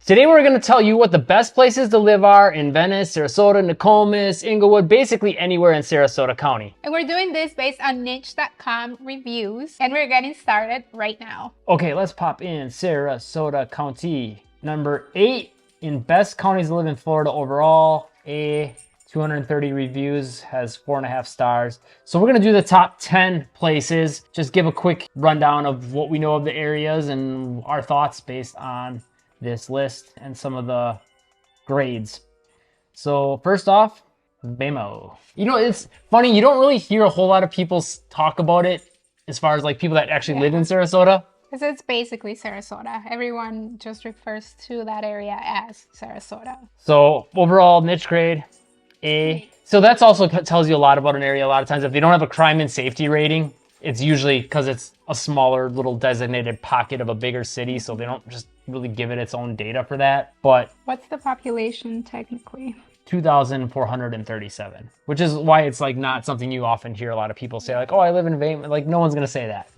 Today we're going to tell you what the best places to live are in Venice, Sarasota, Nokomis, Inglewood, basically anywhere in Sarasota County. And we're doing this based on niche.com reviews, and we're getting started right now. Okay, let's pop in Sarasota County. Number 8 in best counties to live in Florida overall. 230 reviews, has 4.5 stars. So we're gonna do the top 10 places. Just give a quick rundown of what we know of the areas and our thoughts based on this list and some of the grades. So first off, Bemo. You know, it's funny, you don't really hear a whole lot of people talk about it as far as like people that actually live in Sarasota. Because it's basically Sarasota. Everyone just refers to that area as Sarasota. So overall niche grade, A. So that's also tells you a lot about an area. A lot of times if they don't have a crime and safety rating, it's usually because it's a smaller little designated pocket of a bigger city. So they don't just really give it its own data for that. But what's the population technically? 2,437, which is why it's like not something you often hear a lot of people say like, oh, I live in Vain. Like no one's going to say that.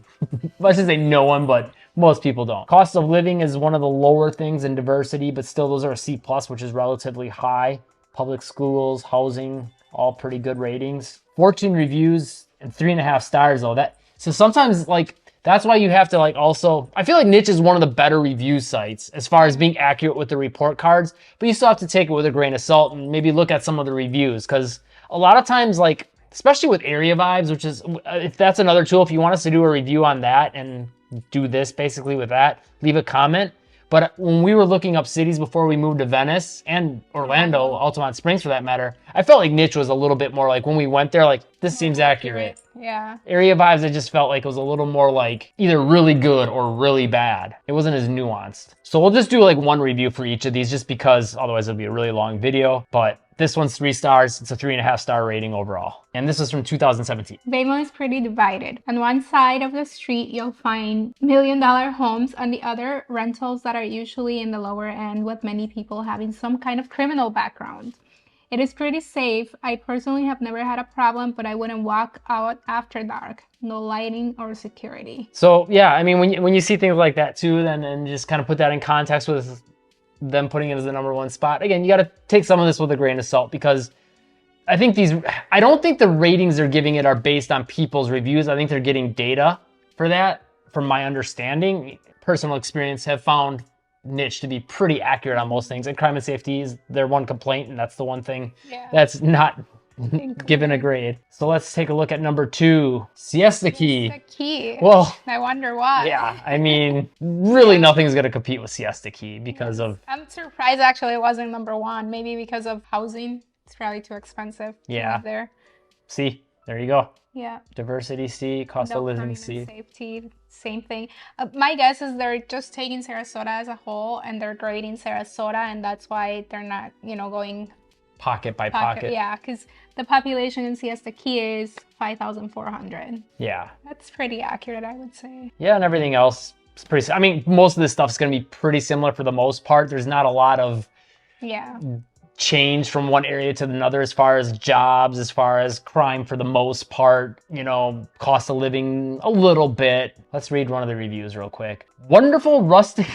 I should say no one, but most people don't. Cost of living is one of the lower things in diversity, but still those are a C+, which is relatively high. Public schools, housing, all pretty good ratings. 14 reviews and 3.5 stars though. So sometimes like, that's why you have to like also, I feel like Niche is one of the better review sites as far as being accurate with the report cards, but you still have to take it with a grain of salt and maybe look at some of the reviews. Cause a lot of times like, especially with area vibes, which is, if that's another tool, if you want us to do a review on that and do this basically with that, leave a comment. But when we were looking up cities before we moved to Venice and Orlando, Altamont Springs for that matter, I felt like Niche was a little bit more like when we went there, like this seems accurate. Yeah. Area vibes, I just felt like it was a little more like either really good or really bad. It wasn't as nuanced. So we'll just do like one review for each of these just because otherwise it'll be a really long video. But this one's 3 stars. It's a 3.5 star rating overall. And this is from 2017. Baymo is pretty divided. On one side of the street, you'll find $1 million homes. On the other, rentals that are usually in the lower end with many people having some kind of criminal background. It is pretty safe. I personally have never had a problem, but I wouldn't walk out after dark. No lighting or security. So yeah, I mean, when you see things like that too, then just kind of put that in context with them putting it as the #1 spot. Again, you got to take some of this with a grain of salt because I don't think the ratings they're giving it are based on people's reviews. I think they're getting data for that. From my understanding, personal experience have found Niche to be pretty accurate on most things. And crime and safety is their one complaint, and that's the one thing that's not given a grade. So let's take a look at number 2, Siesta Key. Siesta Key. Well, I wonder why. Yeah, I mean, really nothing's going to compete with Siesta Key because of... I'm surprised actually it wasn't #1. Maybe because of housing. It's probably too expensive to live there. See, there you go. Yeah. Diversity C, cost of living C. Safety, same thing. My guess is they're just taking Sarasota as a whole and they're grading Sarasota, and that's why they're not, going pocket by pocket. Yeah, because the population in Siesta Key is 5,400. Yeah. That's pretty accurate, I would say. Yeah, and everything else is pretty... I mean, most of this stuff is going to be pretty similar for the most part. There's not a lot of change from one area to another as far as jobs, as far as crime for the most part, cost of living a little bit. Let's read one of the reviews real quick. Wonderful rustic...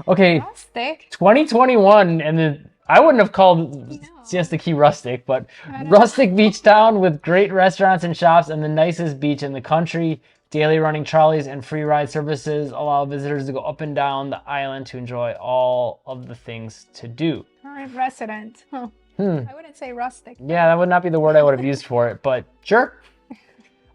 Okay. Rustic? 2021, and then I wouldn't have called Siesta Key rustic, but rustic beach town with great restaurants and shops and the nicest beach in the country. Daily running trolleys and free ride services allow visitors to go up and down the island to enjoy all of the things to do. Current resident. Huh. I wouldn't say rustic. Yeah, that would not be the word I would have used for it, but sure.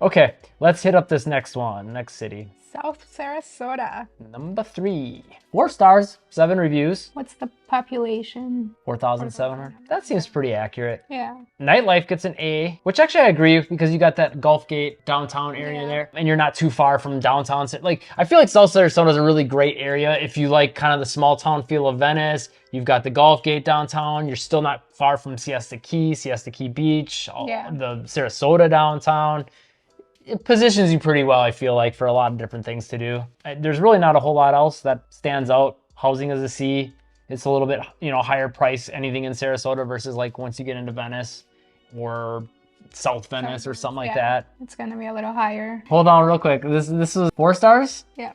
Okay, let's hit up this next one, next city. South Sarasota. Number 3. 4 stars, 7 reviews. What's the population? 4,700. That seems pretty accurate. Yeah. Nightlife gets an A, which actually I agree with because you got that Gulf Gate downtown area there, and you're not too far from downtown. Like, I feel like South Sarasota is a really great area if you like kind of the small town feel of Venice. You've got the Gulf Gate downtown. You're still not far from Siesta Key Beach, the Sarasota downtown. It positions you pretty well, I feel like, for a lot of different things to do. There's really not a whole lot else that stands out. Housing is a C. It's a little bit, higher price, anything in Sarasota versus like once you get into Venice or South Venice or something like that. It's gonna be a little higher. Hold on real quick. This is 4 stars? Yeah.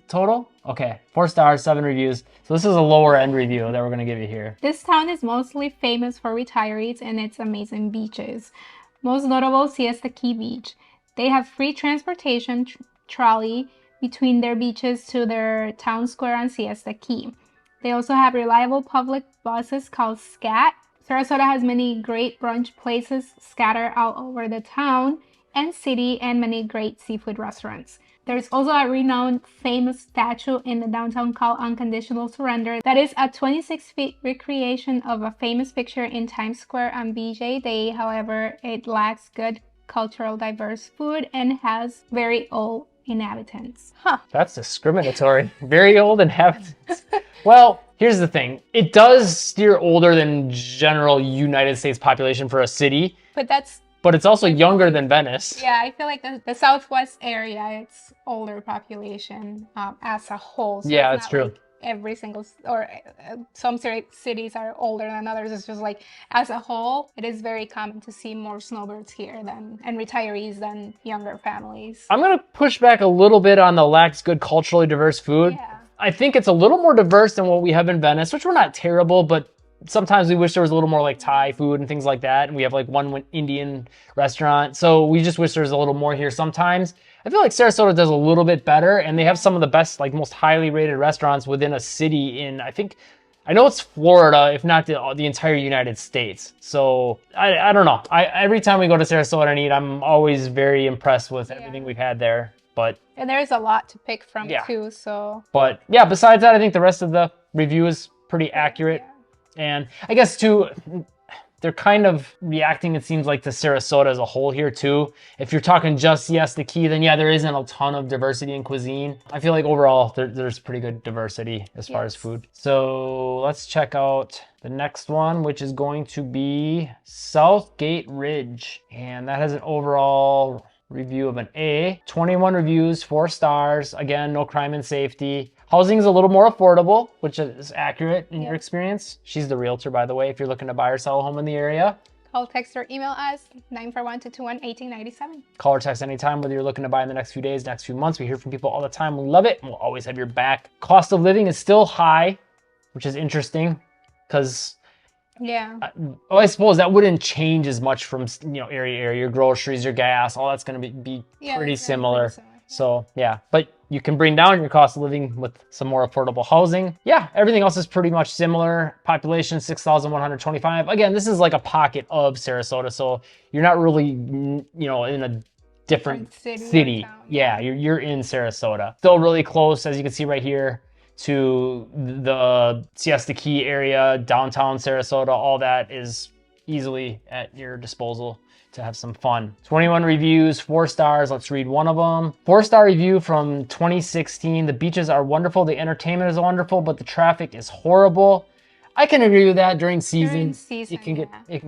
Total? Okay, 4 stars, 7 reviews. So this is a lower end review that we're gonna give you here. This town is mostly famous for retirees and its amazing beaches. Most notable, Siesta Key Beach. They have free transportation trolley between their beaches to their town square on Siesta Key. They also have reliable public buses called SCAT. Sarasota has many great brunch places scattered out over the town and city and many great seafood restaurants. There's also a renowned famous statue in the downtown called Unconditional Surrender that is a 26-feet recreation of a famous picture in Times Square on BJ Day. However, it lacks good cultural diverse food and has very old inhabitants. Huh. That's discriminatory. Very old inhabitants. Well, here's the thing. It does steer older than general United States population for a city. But it's also younger than Venice. Yeah, I feel like the Southwest area, it's older population as a whole. So yeah, it's true. Like every single, or some cities are older than others. It's just like, as a whole, it is very common to see more snowbirds here and retirees than younger families. I'm going to push back a little bit on the lacks good culturally diverse food. Yeah. I think it's a little more diverse than what we have in Venice, which we're not terrible, but sometimes we wish there was a little more like Thai food and things like that. And we have like one Indian restaurant. So we just wish there was a little more here sometimes. I feel like Sarasota does a little bit better, and they have some of the best, like most highly rated restaurants within a city in, I know it's Florida, if not the entire United States. So I don't know. Every time we go to Sarasota and eat, I'm always very impressed with everything we've had there. And there's a lot to pick from too, so. But yeah, besides that, I think the rest of the review is pretty accurate. And I guess too, they're kind of reacting, it seems like, to Sarasota as a whole here too. If you're talking just Siesta Key, then yeah, there isn't a ton of diversity in cuisine. I feel like overall there's pretty good diversity as far as food. So let's check out the next one, which is going to be Southgate Ridge. And that has an overall review of an A. 21 reviews, 4 stars. Again, no crime and safety. Housing is a little more affordable, which is accurate in your experience. She's the realtor, by the way, if you're looking to buy or sell a home in the area. Call, text, or email us 941-221-1897. Call or text anytime, whether you're looking to buy in the next few days, next few months. We hear from people all the time. We love it, and we'll always have your back. Cost of living is still high, which is interesting because I suppose that wouldn't change as much from area to area. Your groceries, your gas, all that's going to be pretty similar. So yeah, but you can bring down your cost of living with some more affordable housing. Yeah, everything else is pretty much similar. Population 6,125. Again, this is like a pocket of Sarasota, so you're not really in a different city. Yeah, you're in Sarasota. Still really close, as you can see right here, to the Siesta Key area, downtown Sarasota. All that is easily at your disposal to have some fun. 21 reviews, 4 stars. Let's read one of them. 4-star review from 2016. The beaches are wonderful. The entertainment is wonderful, but the traffic is horrible. I can agree with that. During season it can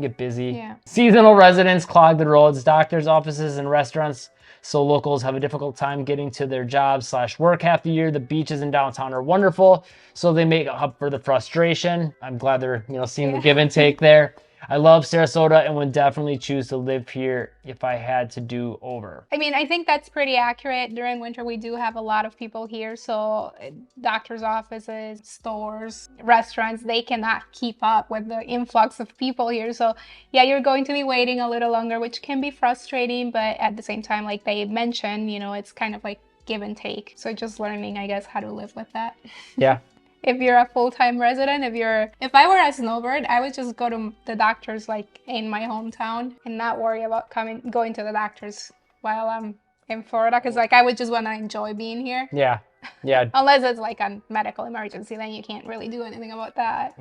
get busy. Yeah. Seasonal residents clog the roads, doctors' offices, and restaurants. So locals have a difficult time getting to their jobs / work half the year. The beaches in downtown are wonderful, so they make up for the frustration. I'm glad they're seeing the give and take there. I love Sarasota and would definitely choose to live here if I had to do over. I mean, I think that's pretty accurate. During winter, we do have a lot of people here. So doctors' offices, stores, restaurants, they cannot keep up with the influx of people here. So yeah, you're going to be waiting a little longer, which can be frustrating. But at the same time, like they mentioned, it's kind of like give and take. So just learning, I guess, how to live with that. Yeah. If you're a full-time resident, if I were a snowbird, I would just go to the doctors like in my hometown and not worry about going to the doctors while I'm in Florida, because like I would just want to enjoy being here. Yeah. Unless it's like a medical emergency, then you can't really do anything about that.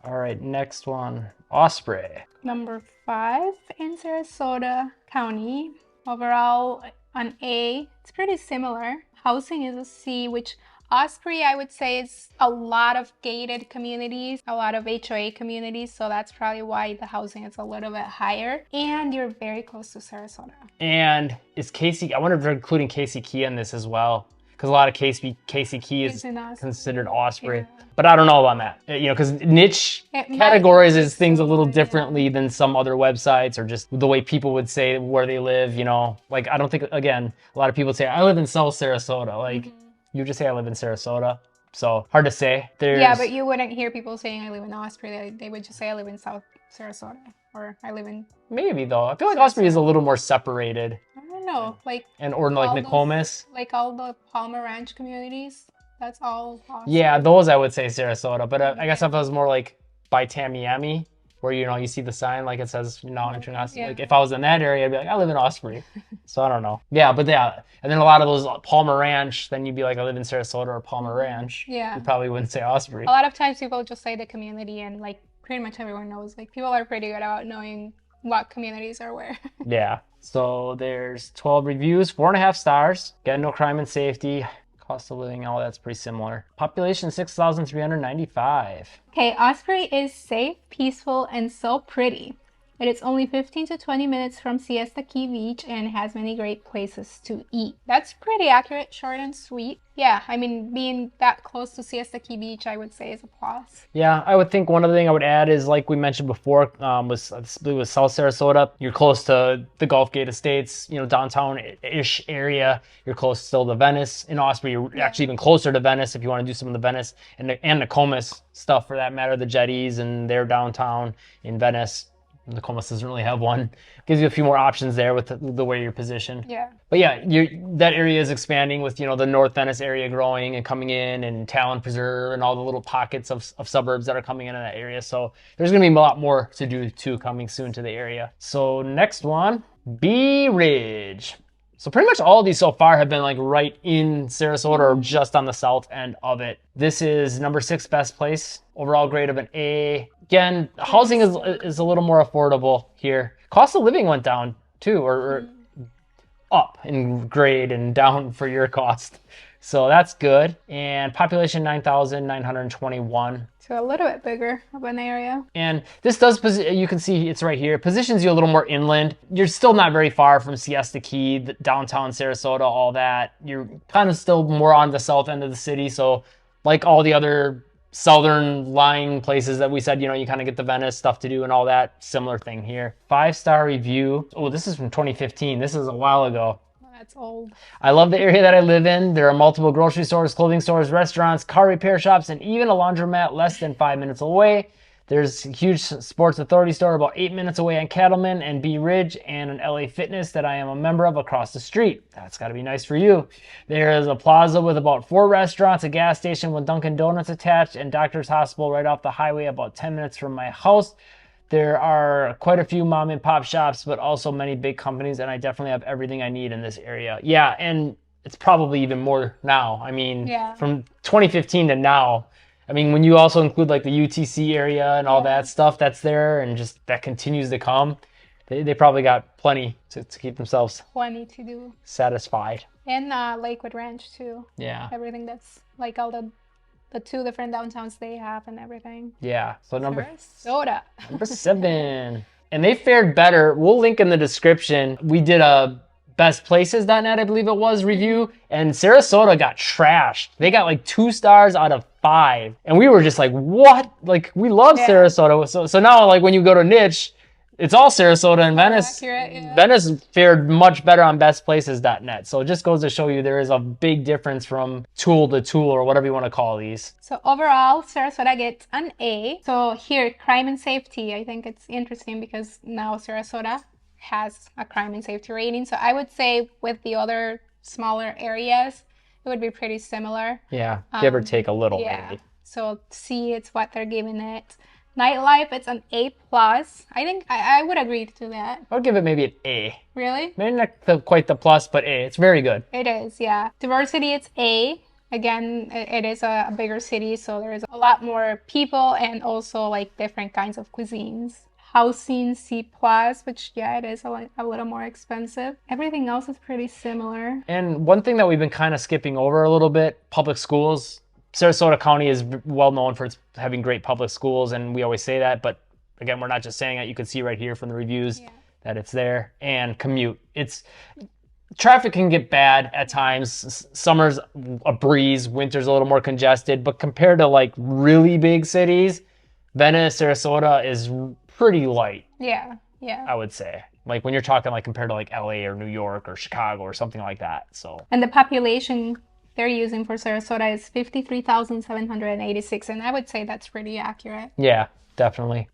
All right, next one, Osprey. Number 5 in Sarasota County. Overall, an A. It's pretty similar. Housing is a C, which Osprey, I would say, is a lot of gated communities, a lot of HOA communities, so that's probably why the housing is a little bit higher. And you're very close to Sarasota. And is Casey, I wonder if they're including Casey Key in this as well, because a lot of Casey Key is It's in Osprey. considered Osprey. Yeah. But I don't know about that. You know, because niche It might categorizes be things a little similar, differently than some other websites, or just the way people would say where they live. You know, like I don't think, again, a lot of people say I live in South Sarasota. Like you just say I live in Sarasota. So hard to say. Yeah, but you wouldn't hear people saying I live in Osprey. They would just say I live in South Sarasota, or I live in. Maybe though. I feel like Osprey is a little more separated. I don't know, like. Or like all Nokomis. Like all the Palmer Ranch communities. That's all Osprey. Yeah, those I would say Sarasota. But I guess if I was more like by Tamiami, where you see the sign like it says international. Like if I was in that area, I'd be like I live in Osprey. So I don't know. Yeah, but yeah, and then a lot of those Palmer Ranch, then you'd be like I live in Sarasota or Palmer Ranch. Yeah. You probably wouldn't say Osprey. A lot of times people just say the community, and like pretty much everyone knows. Like people are pretty good about knowing what communities are where. Yeah. So there's 12 reviews, 4.5 stars. Again, no crime and safety. Cost of living, all that's pretty similar. Population 6,395. Okay, Osprey is safe, peaceful, and so pretty. It is only 15 to 20 minutes from Siesta Key Beach and has many great places to eat. That's pretty accurate, short and sweet. Yeah, I mean, being that close to Siesta Key Beach, I would say is a plus. Yeah, I would think one other thing I would add is, like we mentioned before, was South Sarasota. You're close to the Gulf Gate Estates, downtown-ish area. You're close still to Venice. In Osprey, you're actually even closer to Venice if you want to do some of the Venice and Nokomis stuff for that matter, the jetties and their downtown in Venice. Nokomis doesn't really have one. Gives you a few more options there with the way you're positioned. Yeah. But yeah, that area is expanding with, the North Venice area growing and coming in, and Talon Preserve and all the little pockets of suburbs that are coming into that area. So there's going to be a lot more to do too coming soon to the area. So next one, Bee Ridge. So pretty much all of these so far have been like right in Sarasota or just on the south end of it. This is number 6 best place. Overall grade of an A. Again, housing is a little more affordable here. Cost of living went down too, or up in grade and down for your cost. So that's good. And population 9,921. So a little bit bigger of an area. And this does, you can see it's right here, positions you a little more inland. You're still not very far from Siesta Key, downtown Sarasota, all that. You're kind of still more on the south end of the city. So like all the other southern lying places that we said, you kind of get the Venice stuff to do and all that. Similar thing here. 5-star review. Oh, this is from 2015. This is a while ago. That's old. I love the area that I live in. There are multiple grocery stores, clothing stores, restaurants, car repair shops, and even a laundromat less than 5 minutes away. There's a huge Sports Authority store about 8 minutes away on Cattleman and Bee Ridge, and an LA Fitness that I am a member of across the street. That's got to be nice for you. There is a plaza with about 4 restaurants, a gas station with Dunkin' Donuts attached, and Doctor's Hospital right off the highway about 10 minutes from my house. There are quite a few mom and pop shops, but also many big companies, and I definitely have everything I need in this area. Yeah, and it's probably even more now. I mean, from 2015 to now, I mean, when you also include like the UTC area and all that stuff that's there and just that continues to come, they probably got plenty to keep themselves to do. Satisfied. And Lakewood Ranch too. Yeah. Everything that's like all the 2 different downtowns they have and everything. Yeah. So number 7. And they fared better. We'll link in the description. We did a bestplaces.net, I believe it was, review, and Sarasota got trashed. They got like 2 stars out of 5. And we were just like, what? Like, we love Sarasota. So now, like, when you go to niche, it's all Sarasota and Venice. Accurate, yeah. Venice fared much better on bestplaces.net. So it just goes to show you there is a big difference from tool to tool, or whatever you want to call these. So overall, Sarasota gets an A. So here, crime and safety. I think it's interesting because now Sarasota has a crime and safety rating. So I would say with the other smaller areas, it would be pretty similar. Yeah, give or take a little, maybe. So C, it's what they're giving it. Nightlife, it's an A+. I think I would agree to that. I would give it maybe an A. Really? Maybe not quite the plus, but A. It's very good. It is, yeah. Diversity, it's A. Again, it is a bigger city, so there's a lot more people and also like different kinds of cuisines. Housing, C+, which, it is a little more expensive. Everything else is pretty similar. And one thing that we've been kind of skipping over a little bit, public schools. Sarasota County is well known for its having great public schools, and we always say that, but again, we're not just saying it. You can see right here from the reviews that it's there. And commute. traffic can get bad at times. Summer's a breeze, winter's a little more congested, but compared to like really big cities, Venice, Sarasota is pretty light, Yeah, yeah. I would say. Like when you're talking like compared to like LA or New York or Chicago or something like that. So And the population they're using for Sarasota is 53,786, and I would say that's pretty accurate. yeah, definitely.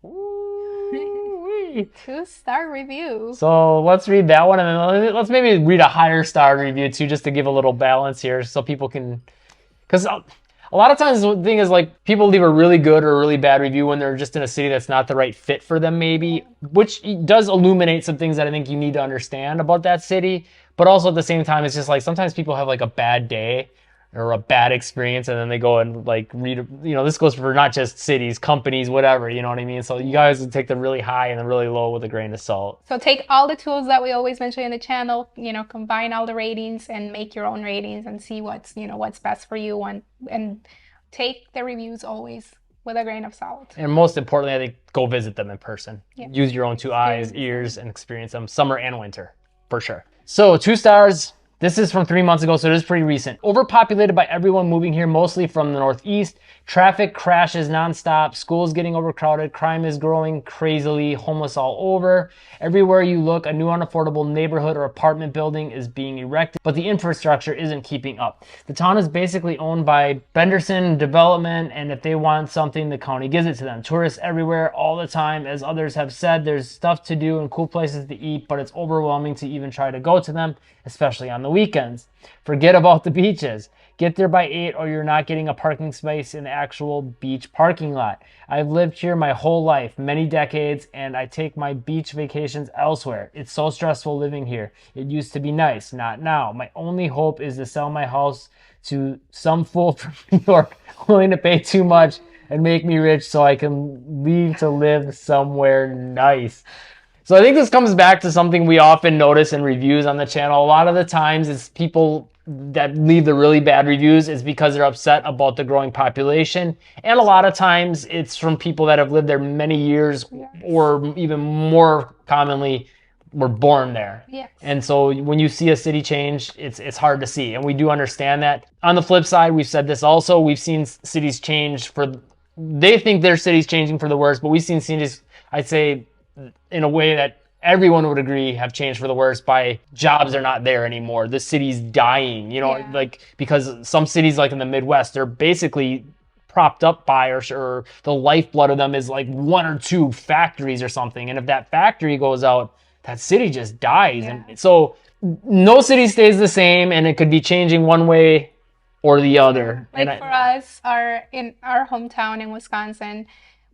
2-star review. So let's read that one, and then let's maybe read a higher star review too, just to give a little balance here, so people can, because a lot of times the thing is like people leave a really good or a really bad review when they're just in a city that's not the right fit for them, maybe, which does illuminate some things that I think you need to understand about that city. But also at the same time, it's just like sometimes people have like a bad day or a bad experience, and then they go and like read, this goes for not just cities, companies, whatever, you know what I mean? So you guys take the really high and the really low with a grain of salt. So take all the tools that we always mention in the channel, combine all the ratings and make your own ratings and see what's best for you, and take the reviews always with a grain of salt. And most importantly, I think go visit them in person. Yeah. Use your own two eyes, ears, and experience them summer and winter, for sure. So 2 stars. This is from 3 months ago, so it is pretty recent. Overpopulated by everyone moving here, mostly from the Northeast. Traffic crashes nonstop. Schools getting overcrowded. Crime is growing crazily. Homeless all over. Everywhere you look, a new unaffordable neighborhood or apartment building is being erected, but the infrastructure isn't keeping up. The town is basically owned by Benderson Development, and if they want something, the county gives it to them. Tourists everywhere all the time. As others have said, there's stuff to do and cool places to eat, but it's overwhelming to even try to go to them, especially on the weekends. Forget about the beaches. Get there by 8 or you're not getting a parking space in the actual beach parking lot. I've lived here my whole life, many decades, and I take my beach vacations elsewhere. It's so stressful living here. It used to be nice, not now. My only hope is to sell my house to some fool from New York willing to pay too much and make me rich so I can leave to live somewhere nice. So I think this comes back to something we often notice in reviews on the channel. A lot of the times it's people that leave the really bad reviews is because they're upset about the growing population. And a lot of times it's from people that have lived there many years, or even more commonly were born there. Yes. And so when you see a city change, it's hard to see. And we do understand that. On the flip side, we've said this also, we've seen cities change they think their city's changing for the worse, but we've seen cities, I'd say, in a way that everyone would agree have changed for the worse by jobs are not there anymore. The city's dying, like because some cities like in the Midwest, they're basically propped up by or the lifeblood of them is like 1 or 2 factories or something. And if that factory goes out, that city just dies. Yeah. And so no city stays the same, and it could be changing one way or the other. Like for us, in our hometown in Wisconsin,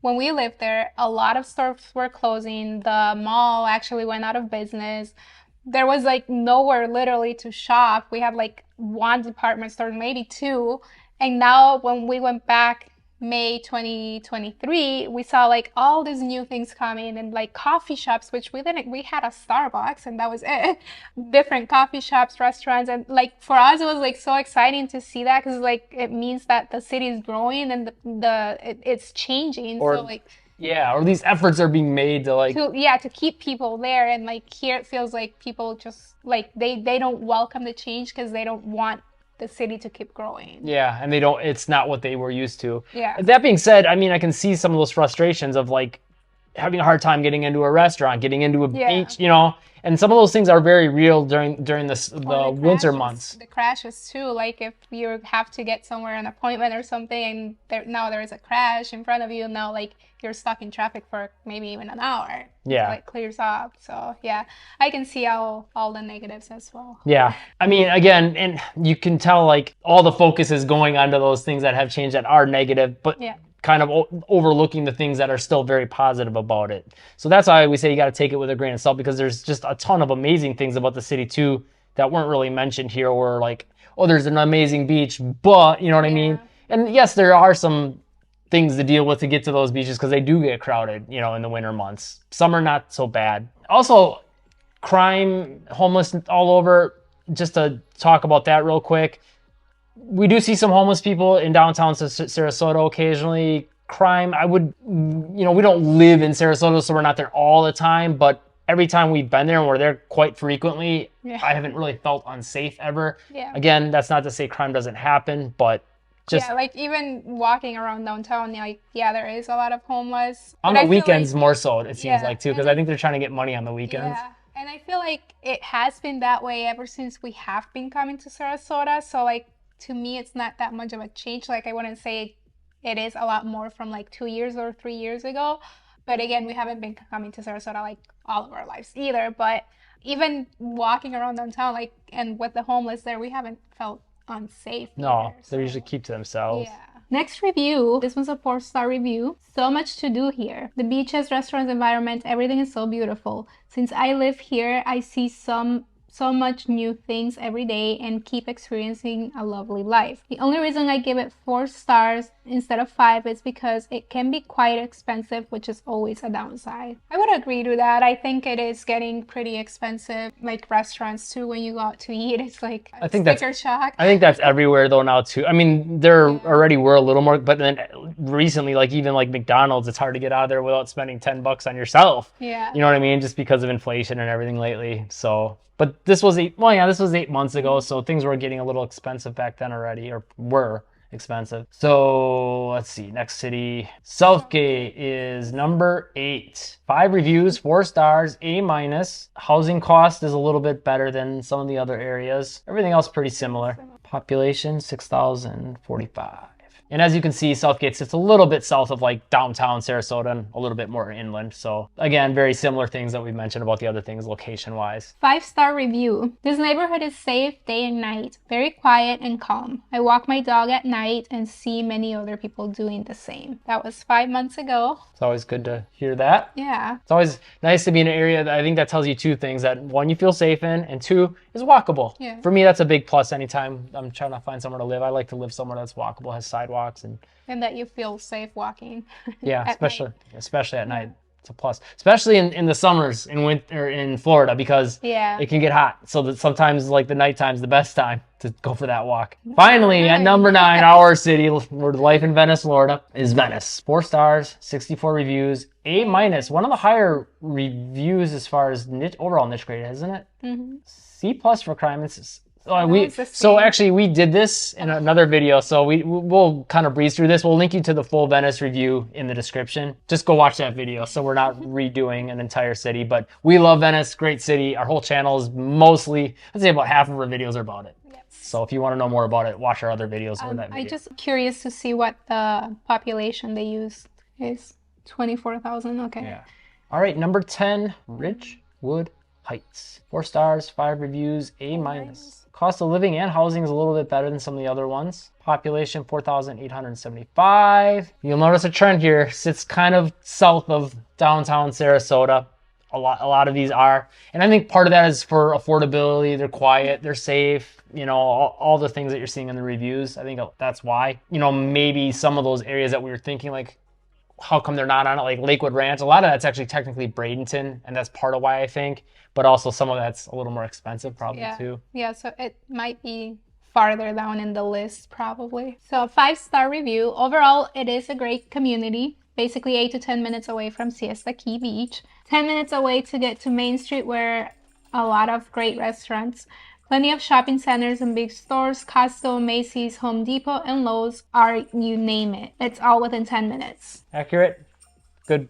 when we lived there, a lot of stores were closing. The mall actually went out of business. There was like nowhere literally to shop. We had like 1 department store, maybe 2. And now when we went back May 2023, we saw like all these new things coming, and like coffee shops, which we had a Starbucks and that was it. Different coffee shops, restaurants, and like for us it was like so exciting to see that, because like it means that the city is growing and it's changing. Or, so like or these efforts are being made to like to keep people there. And like here it feels like people just like they don't welcome the change because they don't want the city to keep growing. Yeah, and it's not what they were used to. Yeah. That being said, I mean, I can see some of those frustrations of like having a hard time getting into a restaurant, getting into a beach, and some of those things are very real during the winter months. The crashes too, like if you have to get somewhere an appointment or something, and now there is a crash in front of you, now like you're stuck in traffic for maybe even an hour. Yeah. Until it clears up. So yeah, I can see all the negatives as well. Yeah. I mean, again, and you can tell like all the focus is going onto those things that have changed that are negative, but kind of overlooking the things that are still very positive about it. So that's why we say you got to take it with a grain of salt, because there's just a ton of amazing things about the city too that weren't really mentioned here, or like, oh, there's an amazing beach, but you know what I mean? And yes, there are some things to deal with to get to those beaches because they do get crowded, in the winter months. Summer, not so bad. Also, crime, homeless all over. Just to talk about that real quick. We do see some homeless people in downtown Sarasota occasionally. Crime, we don't live in Sarasota, so we're not there all the time, but every time we've been there, and we're there quite frequently, Yeah. I haven't really felt unsafe ever. Yeah. Again, that's not to say crime doesn't happen, but just yeah, like even walking around downtown, like yeah, there is a lot of homeless. on But the I feel weekends like, more so, it seems Yeah, like too, and because I think they're trying to get money on the weekends. yeah, and I feel like it has been that way ever since we have been coming to Sarasota. So like to me, it's not that much of a change. Like I wouldn't say it is a lot more from like 2 years or 3 years ago. But again, we haven't been coming to Sarasota like all of our lives either. But even walking around downtown, like and with the homeless there, we haven't felt unsafe. No, either, they so. usually keep to themselves. Yeah. Next review. This one's a 4-star review. So much to do here. The beaches, restaurants, environment, everything is so beautiful. Since I live here, I see so much new things every day and keep experiencing a lovely life. The only reason I give it 4 stars instead of 5 is because it can be quite expensive, which is always a downside. I would agree to that. I think it is getting pretty expensive, like restaurants too. When you go out to eat, it's like I think sticker shock. I think that's everywhere though now too. I mean, there already were a little more, but then recently, like even like McDonald's, it's hard to get out of there without spending $10 on yourself. Yeah. You know what I mean? Just because of inflation and everything lately. So, but this was 8 months ago, so things were getting a little expensive back then already, or were expensive. So let's see, next city. Southgate is number 8. 5 reviews, 4 stars, A-. Housing cost is a little bit better than some of the other areas. Everything else pretty similar. Population 6,045. And as you can see, Southgate sits a little bit south of like downtown Sarasota and a little bit more inland. So again, very similar things that we mentioned about the other things location-wise. 5-star review. This neighborhood is safe day and night, very quiet and calm. I walk my dog at night and see many other people doing the same. That was 5 months ago. It's always good to hear that. Yeah. It's always nice to be in an area that I think that tells you 2 things: that 1, you feel safe in, and 2, is walkable. Yeah. For me, that's a big plus anytime I'm trying to find somewhere to live. I like to live somewhere that's walkable, has sidewalks, And that you feel safe walking. yeah, at night. especially at night. It's a plus, especially in the summers in winter in Florida, because Yeah. it can get hot. So that sometimes like the nighttime's the best time to go for that walk. Finally, at number 9, our city, where life in Venice, Florida, is Venice. 4 stars, 64 reviews, A-. One of the higher reviews as far as overall niche grade, isn't it? Mm-hmm. C+ for crime. it's the So same. actually we did this in another video, so we'll kind of breeze through this. We'll link you to the full Venice review in the description. Just go watch that video, so we're not redoing an entire city. But we love Venice, great city. Our whole channel is mostly, I'd say about half of our videos are about it. Yes. So if you want to know more about it, watch our other videos or that video. I'm just curious to see what the population they used is. 24,000. Okay. Yeah. All right, number 10, Ridgewood Heights. 4 stars, 5 reviews, A-. Cost of living and housing is a little bit better than some of the other ones. Population 4,875. You'll notice a trend here. Sits kind of south of downtown Sarasota. A lot of these are. And I think part of that is for affordability. They're quiet, they're safe. You know, all the things that you're seeing in the reviews. I think that's why. You know, maybe some of those areas that we were thinking like, how come they're not on it, like Lakewood Ranch? A lot of that's actually technically Bradenton, and that's part of why I think. But also some of that's a little more expensive probably too. Yeah, so it might be farther down in the list probably. So 5-star review. Overall, it is a great community. Basically 8 to 10 minutes away from Siesta Key Beach. 10 minutes away to get to Main Street, where a lot of great restaurants. Plenty of shopping centers and big stores. Costco, Macy's, Home Depot, and Lowe's are, you name it. It's all within 10 minutes. Accurate. Good,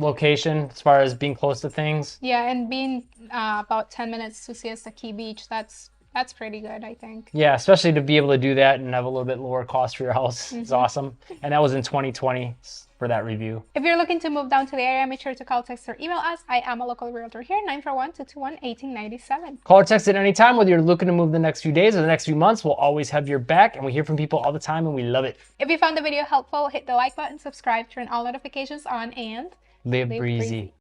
location as far as being close to things. Yeah, and being about 10 minutes to Siesta Key Beach, that's pretty good, I think. Yeah, especially to be able to do that and have a little bit lower cost for your house is awesome. And that was in 2020 for that review. If you're looking to move down to the area, make sure to call, text, or email us. I am a local realtor here, 941-221-1897. Call or text at any time, whether you're looking to move the next few days or the next few months. We'll always have your back, and we hear from people all the time, and we love it. If you found the video helpful, hit the like button, subscribe, turn all notifications on, and Live breezy.